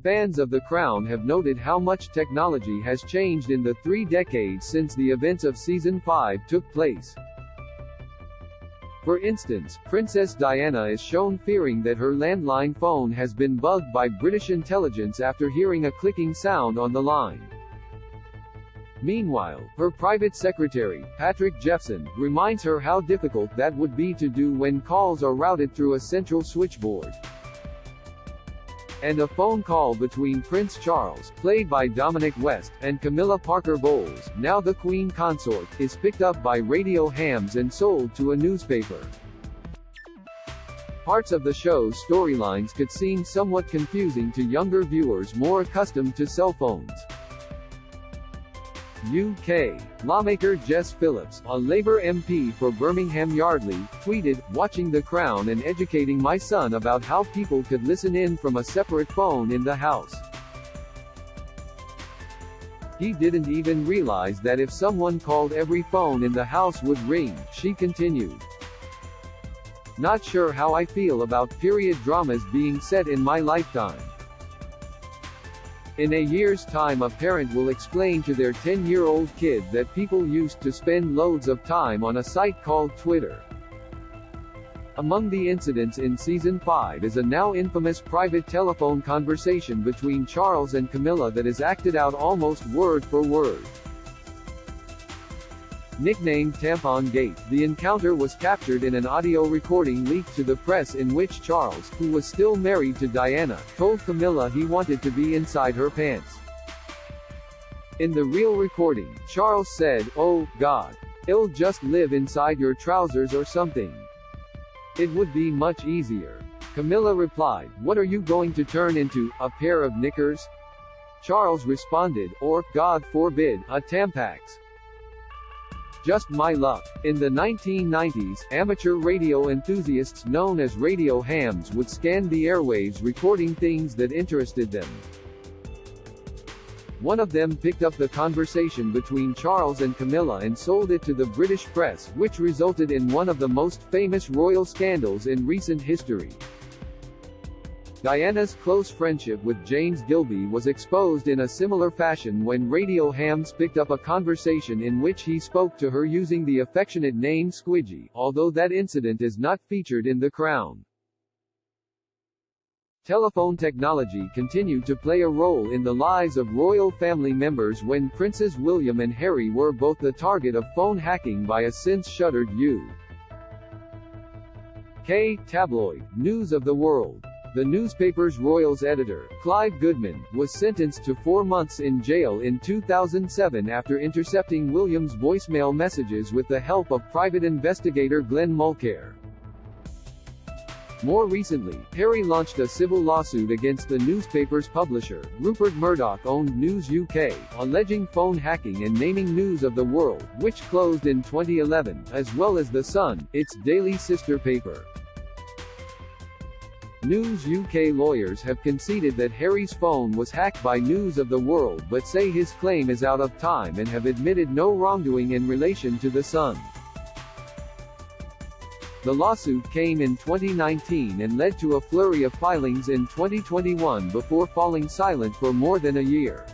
Fans of The Crown have noted how much technology has changed in the 3 decades since the events of Season 5 took place. For instance, Princess Diana is shown fearing that her landline phone has been bugged by British intelligence after hearing a clicking sound on the line. Meanwhile, her private secretary, Patrick Jephson, reminds her how difficult that would be to do when calls are routed through a central switchboard. And a phone call between Prince Charles, played by Dominic West, and Camilla Parker Bowles, now the Queen Consort, is picked up by radio hams and sold to a newspaper. Parts of the show's storylines could seem somewhat confusing to younger viewers more accustomed to cell phones. UK. Lawmaker Jess Phillips, a Labour MP for Birmingham Yardley, tweeted, "Watching The Crown and educating my son about how people could listen in from a separate phone in the house. He didn't even realize that if someone called every phone in the house would ring," she continued. "Not sure how I feel about period dramas being set in my lifetime. In a year's time a parent will explain to their 10-year-old kid that people used to spend loads of time on a site called Twitter." Among the incidents in Season 5 is a now infamous private telephone conversation between Charles and Camilla that is acted out almost word for word. Nicknamed Tampon Gate, the encounter was captured in an audio recording leaked to the press in which Charles, who was still married to Diana, told Camilla he wanted to be inside her pants. In the real recording, Charles said, "Oh, God. I'll just live inside your trousers or something. It would be much easier." Camilla replied, "What are you going to turn into, a pair of knickers?" Charles responded, "Or, God forbid, a Tampax. Just my luck." In the 1990s, amateur radio enthusiasts known as radio hams would scan the airwaves recording things that interested them. One of them picked up the conversation between Charles and Camilla and sold it to the British press, which resulted in one of the most famous royal scandals in recent history. Diana's close friendship with James Gilby was exposed in a similar fashion when radio hams picked up a conversation in which he spoke to her using the affectionate name Squidgy, although that incident is not featured in The Crown. Telephone technology continued to play a role in the lives of royal family members when Princes William and Harry were both the target of phone hacking by a since-shuttered UK tabloid, News of the World. The newspaper's Royals editor, Clive Goodman, was sentenced to 4 months in jail in 2007 after intercepting William's voicemail messages with the help of private investigator Glenn Mulcair. More recently, Harry launched a civil lawsuit against the newspaper's publisher, Rupert Murdoch-owned News UK, alleging phone hacking and naming News of the World, which closed in 2011, as well as The Sun, its daily sister paper. News UK lawyers have conceded that Harry's phone was hacked by News of the World but say his claim is out of time and have admitted no wrongdoing in relation to The Sun. The lawsuit came in 2019 and led to a flurry of filings in 2021 before falling silent for more than a year.